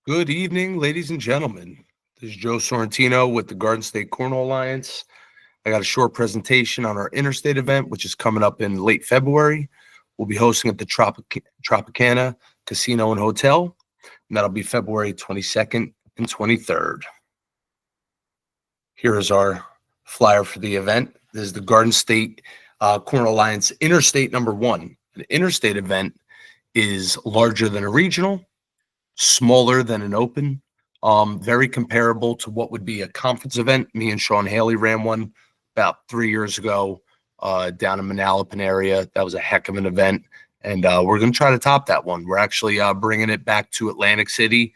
Good evening, ladies and gentlemen. This is Joe Sorrentino with the Garden State Cornhole Alliance. I got a short presentation on our Interstate event, which is coming up in late February. We'll be hosting at the Tropicana Casino and Hotel, and that'll be February 22nd and 23rd. Here is our flyer for the event. This is the Garden State Cornhole Alliance Interstate #1. An interstate event is larger than a regional, smaller than an open, very comparable to what would be a conference event. Me and Sean Haley ran one about 3 years ago down in Manalapan area. That was a heck of an event, and we're going to try to top that one. We're actually bringing it back to Atlantic City.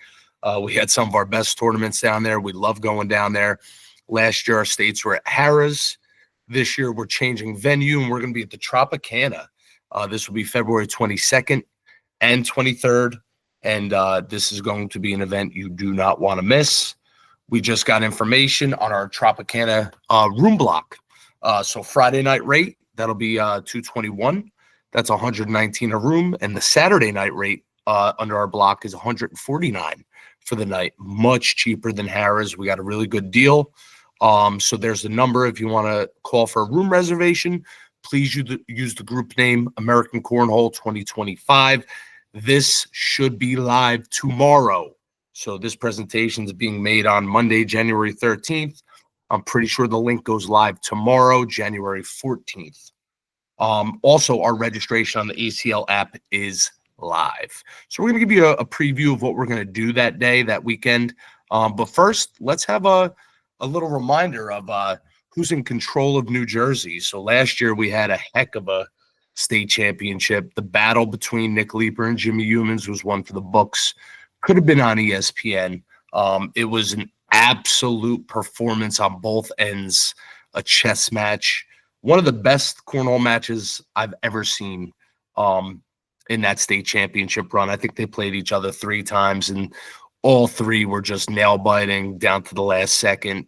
We had some of our best tournaments down there. We love going down there. Last year, our states were at Harrah's. This year, we're changing venue, and we're going to be at the Tropicana. This will be February 22nd and 23rd. And this is going to be an event you do not want to miss. We just got information on our Tropicana room block. So Friday night rate, that'll be $221. That's $119 a room. And the Saturday night rate under our block is $149 for the night. Much cheaper than Harrah's. We got a really good deal. So there's the number if you want to call for a room reservation. Please use the group name American Cornhole 2025. This should be live tomorrow. So this presentation is being made on Monday, January 13th. I'm pretty sure the link goes live tomorrow, January 14th. Also, our registration on the ACL app is live. So we're going to give you a preview of what we're going to do that day, that weekend. But first, let's have a little reminder of who's in control of New Jersey. So last year we had a heck of a state championship. The battle between Nick Leeper and Jimmy Humans was one for the books. Could have been on ESPN. It was an absolute performance on both ends, a chess match. One of the best cornhole matches I've ever seen in that state championship run. I think they played each other 3 times, and all 3 were just nail-biting down to the last second.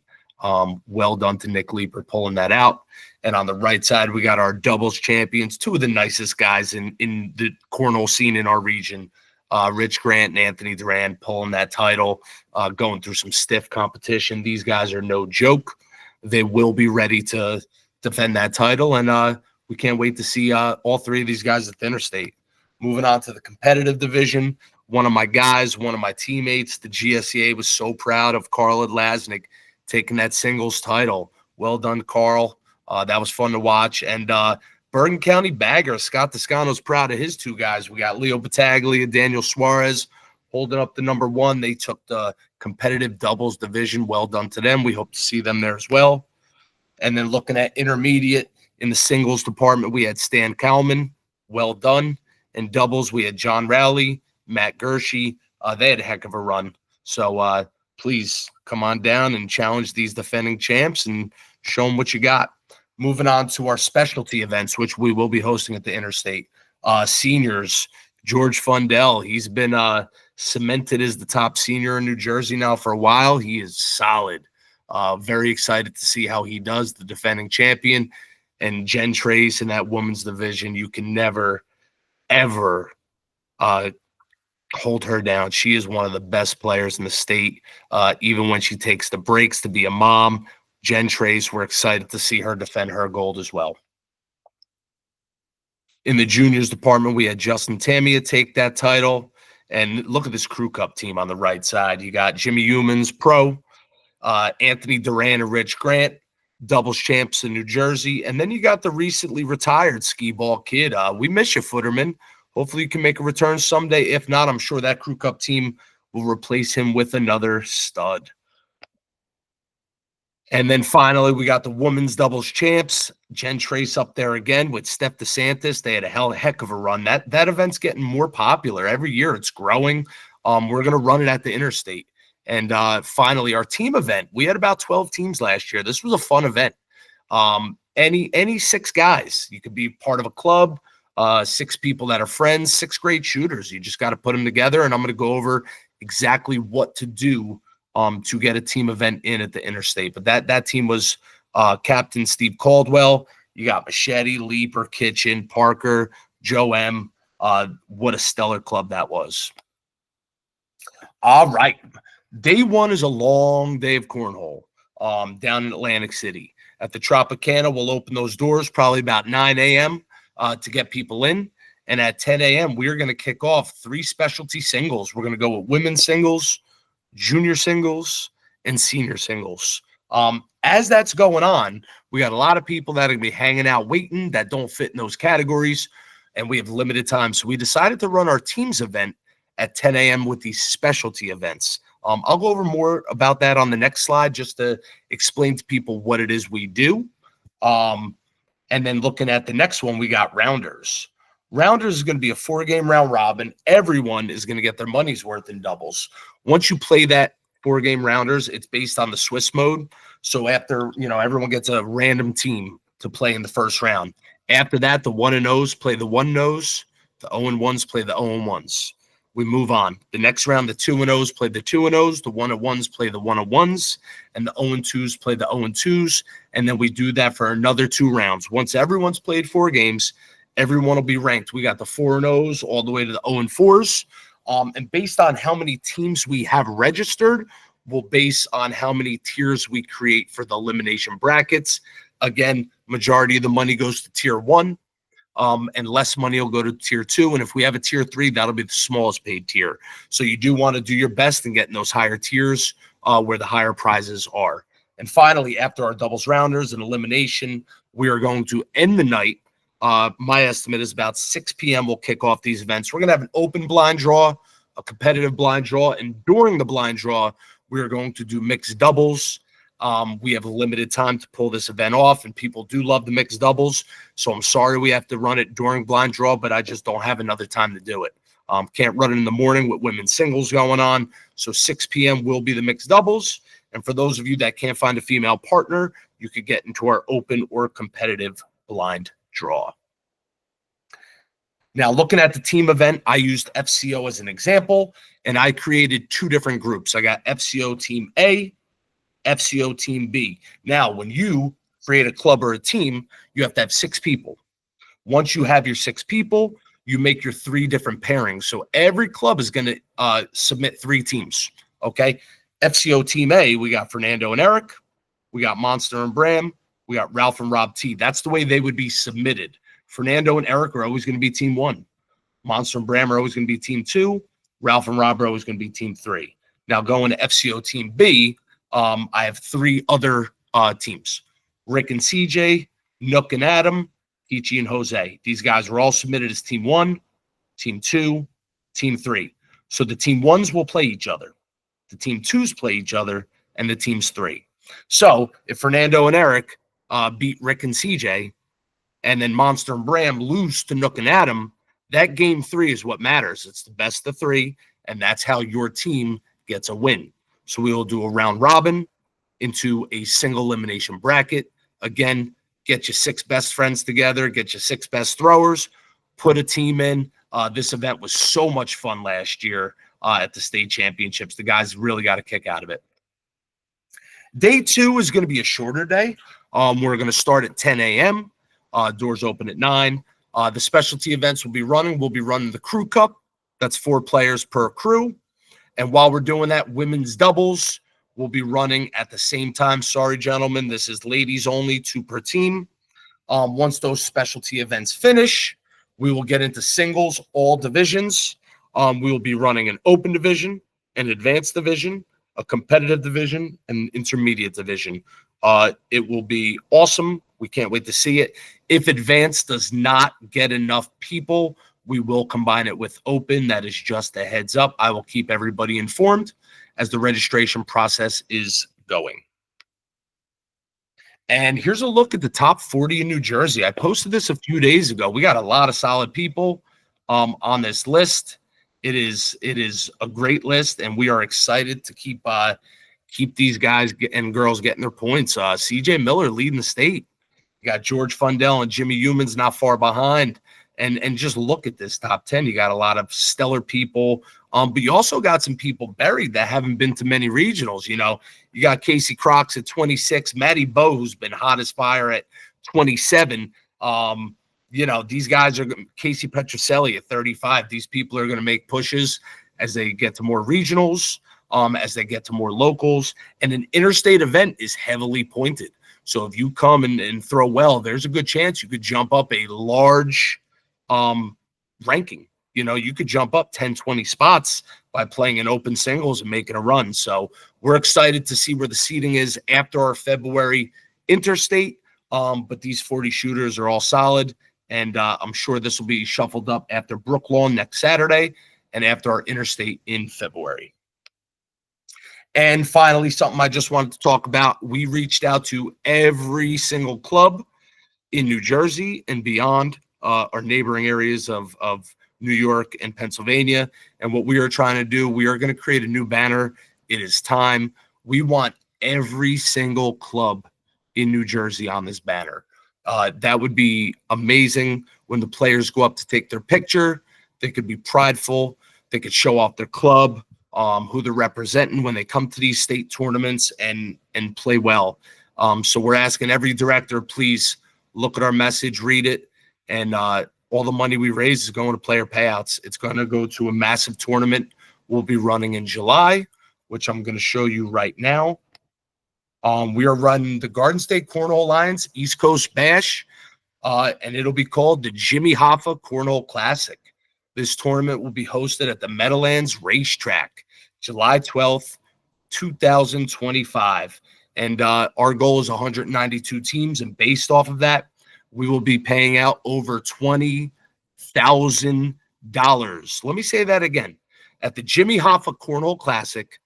Well done to Nick Leeper pulling that out. And on the right side, we got our doubles champions, 2 of the nicest guys in the cornhole scene in our region, Rich Grant and Anthony Duran pulling that title, going through some stiff competition. These guys are no joke. They will be ready to defend that title, and we can't wait to see all 3 of these guys at the Interstate. Moving on to the competitive division, one of my guys, one of my teammates, the GSCA, was so proud of Carl Adlasnik taking that singles title. Well done, Carl. That was fun to watch. And Bergen County bagger Scott Toscano's proud of his 2 guys. We got Leo Battaglia, Daniel Suarez holding up the #1. They took the competitive doubles division. Well done to them. We hope to see them there as well. And then looking at intermediate in the singles department, we had Stan Kalman. Well done. In doubles, we had John Rowley, Matt Gershie. They had a heck of a run. So please come on down and challenge these defending champs and show them what you got. Moving on to our specialty events, which we will be hosting at the Interstate. Seniors, George Fundell. He's been cemented as the top senior in New Jersey now for a while. He is solid. Very excited to see how he does, the defending champion. And Jen Trace in that women's division, you can never, ever hold her down. She is one of the best players in the state, even when she takes the breaks to be a mom. Jen Trace, we're excited to see her defend her gold as well. In the juniors department, we had Justin Tamia take that title. And look at this Crew Cup team on the right side. You got Jimmy Humans, pro, Anthony Duran and Rich Grant, doubles champs in New Jersey. And then you got the recently retired skee ball kid. We miss you, Footerman. Hopefully you can make a return someday. If not, I'm sure that Crew Cup team will replace him with another stud. And then finally, we got the women's doubles champs, Jen Trace up there again with Steph DeSantis. They had a heck of a run. That event's getting more popular. Every year it's growing. We're going to run it at the Interstate. And finally, our team event. We had about 12 teams last year. This was a fun event. Any 6 guys. You could be part of a club, 6 people that are friends, 6 great shooters. You just got to put them together, and I'm going to go over exactly what to do to get a team event in at the Interstate. But that team was Captain Steve Caldwell. You got Machete, Leeper, Kitchen, Parker, Joe M. What a stellar club that was. All right. Day one is a long day of cornhole down in Atlantic City. At the Tropicana, we'll open those doors probably about 9 a.m. To get people in. And at 10 a.m., we're going to kick off 3 specialty singles. We're going to go with women's singles, junior singles, and senior singles. As that's going on, we got a lot of people that are going to be hanging out waiting that don't fit in those categories, and we have limited time. So we decided to run our teams event at 10 a.m. with these specialty events. I'll go over more about that on the next slide just to explain to people what it is we do. And then looking at the next one, we got Rounders. Rounders is going to be a 4-game round robin. Everyone is going to get their money's worth in doubles. Once you play that 4-game Rounders, it's based on the Swiss mode. So after, everyone gets a random team to play in the first round. After that, the 1-0s play the 1-0s. The 0-1s play the 0-1s. We move on. The next round, the 2-0s play the 2-0s, the 1-1s play the 1-1s, and the 0-2s play the 0-2s. And then we do that for another 2 rounds. Once everyone's played 4 games, everyone will be ranked. We got the 4-0s all the way to the 0-4s. And based on how many teams we have registered, will base on how many tiers we create for the elimination brackets. Again, majority of the money goes to tier 1. And less money will go to tier 2. And if we have a tier 3, that'll be the smallest paid tier. So you do want to do your best in getting those higher tiers where the higher prizes are. And finally, after our doubles rounders and elimination, we are going to end the night. My estimate is about 6 p.m. we'll kick off these events. We're going to have an open blind draw, a competitive blind draw. And during the blind draw, we are going to do mixed doubles. We have a limited time to pull this event off, and people do love the mixed doubles. So I'm sorry we have to run it during blind draw, but I just don't have another time to do it. Can't run it in the morning with women's singles going on. So 6 p.m. will be the mixed doubles. And for those of you that can't find a female partner, you could get into our open or competitive blind draw. Now, looking at the team event, I used FCO as an example, and I created 2 different groups. I got FCO Team A, FCO Team B. Now, when you create a club or a team, you have to have 6 people. Once you have your 6 people, you make your 3 different pairings. So every club is going to submit 3 teams, okay? FCO Team A, we got Fernando and Eric. We got Monster and Bram. We got Ralph and Rob T. That's the way they would be submitted. Fernando and Eric are always going to be Team 1. Monster and Bram are always going to be Team 2. Ralph and Rob are always going to be Team 3. Now, going to FCO Team B, I have 3 other teams. Rick and CJ, Nook and Adam, Peachy and Jose. These guys were all submitted as Team 1, Team 2, Team 3. So the Team 1s will play each other. The Team 2s play each other, and the Teams 3. So if Fernando and Eric beat Rick and CJ, and then Monster and Bram lose to Nook and Adam, that game 3 is what matters. It's the best of 3, and that's how your team gets a win. So we will do a round robin into a single elimination bracket. Again, get your 6 best friends together, get your 6 best throwers, put a team in. This event was so much fun last year at the state championships. The guys really got a kick out of it. Day 2 is going to be a shorter day. We're going to start at 10 a.m. Doors open at 9. The specialty events we'll be running the Crew Cup. That's 4 players per crew. And while we're doing that, women's doubles will be running at the same time. Sorry, gentlemen, this is ladies only, 2 per team. Once those specialty events finish, we will get into singles, all divisions. We will be running an open division, an advanced division, a competitive division, and an intermediate division. It will be awesome. We can't wait to see it. If advanced does not get enough people, we will combine it with open. That is just a heads up. I will keep everybody informed as the registration process is going. And here's a look at the top 40 in New Jersey. I posted this a few days ago. We got a lot of solid people on this list. It is a great list, and we are excited to keep these guys and girls getting their points. CJ Miller leading the state. You got George Fundell and Jimmy Humans not far behind. And just look at this top 10. You got a lot of stellar people, but you also got some people buried that haven't been to many regionals. You know, you got Casey Crocs at 26, Maddie Bowe, who's been hot as fire at 27. You know, these guys are Casey Petroselli at 35. These people are going to make pushes, as they get to more regionals, as they get to more locals. And an interstate event is heavily pointed. So if you come and throw well, there's a good chance you could jump up a large ranking. You know, you could jump up 10, 20 spots by playing in open singles and making a run. So we're excited to see where the seating is after our February interstate. But these 40 shooters are all solid. And I'm sure this will be shuffled up after Brooklawn next Saturday and after our interstate in February. And finally, something I just wanted to talk about. We reached out to every single club in New Jersey and beyond, our neighboring areas of New York and Pennsylvania. And what we are trying to do, we are going to create a new banner. It is time. We want every single club in New Jersey on this banner. That would be amazing. When the players go up to take their picture, they could be prideful. They could show off their club, who they're representing when they come to these state tournaments and play well. So we're asking every director, please look at our message, read it, and all the money we raise is going to player payouts. It's going to go to a massive tournament we'll be running in July, which I'm going to show you right now. We are running the Garden State Cornhole Alliance East Coast Bash, and it'll be called the Jimmy Hoffa Cornhole Classic. This tournament will be hosted at the Meadowlands Racetrack, July 12th, 2025. And our goal is 192 teams, and based off of that, we will be paying out over $20,000. Let me say that again. At the Jimmy Hoffa Cornhole Classic,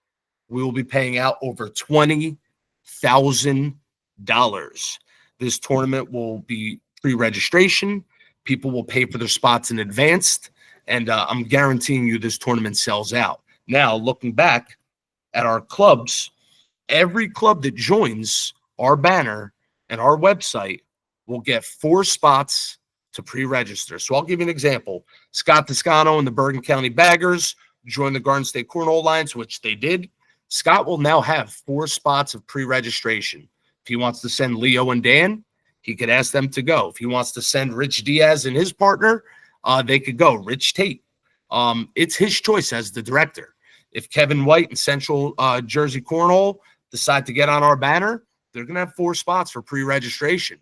we will be paying out over $20,000. This tournament will be pre-registration. People will pay for their spots in advance, and I'm guaranteeing you this tournament sells out. Now, looking back at our clubs, every club that joins our banner and our website will get 4 spots to pre-register. So I'll give you an example. Scott Toscano and the Bergen County Baggers joined the Garden State Cornhole Alliance, which they did. Scott will now have 4 spots of pre-registration. If he wants to send Leo and Dan, he could ask them to go. If he wants to send Rich Diaz and his partner, they could go. Rich Tate. It's his choice as the director. If Kevin White and Central Jersey Cornhole decide to get on our banner, they're going to have 4 spots for pre-registration.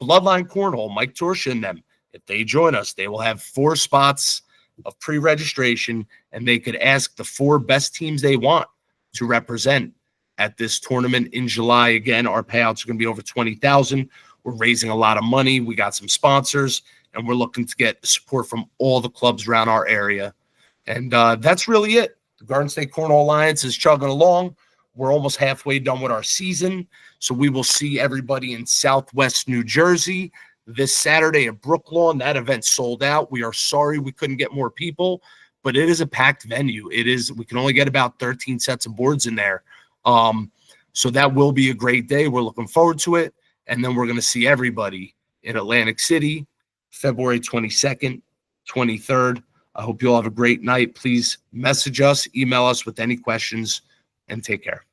Bloodline Cornhole, Mike Torsha and them, if they join us, they will have 4 spots of pre-registration, and they could ask the 4 best teams they want to represent at this tournament in July. Again, our payouts are going to be over $20,000. We're raising a lot of money. We got some sponsors, and we're looking to get support from all the clubs around our area. And that's really it. The Garden State Cornhole Alliance is chugging along. We're almost halfway done with our season. So we will see everybody in Southwest New Jersey this Saturday at Brooklawn. That event sold out. We are sorry we couldn't get more people, but it is a packed venue. It is. We can only get about 13 sets of boards in there. So that will be a great day. We're looking forward to it. And then we're going to see everybody in Atlantic City, February 22nd, 23rd. I hope you all have a great night. Please message us, email us with any questions, and take care.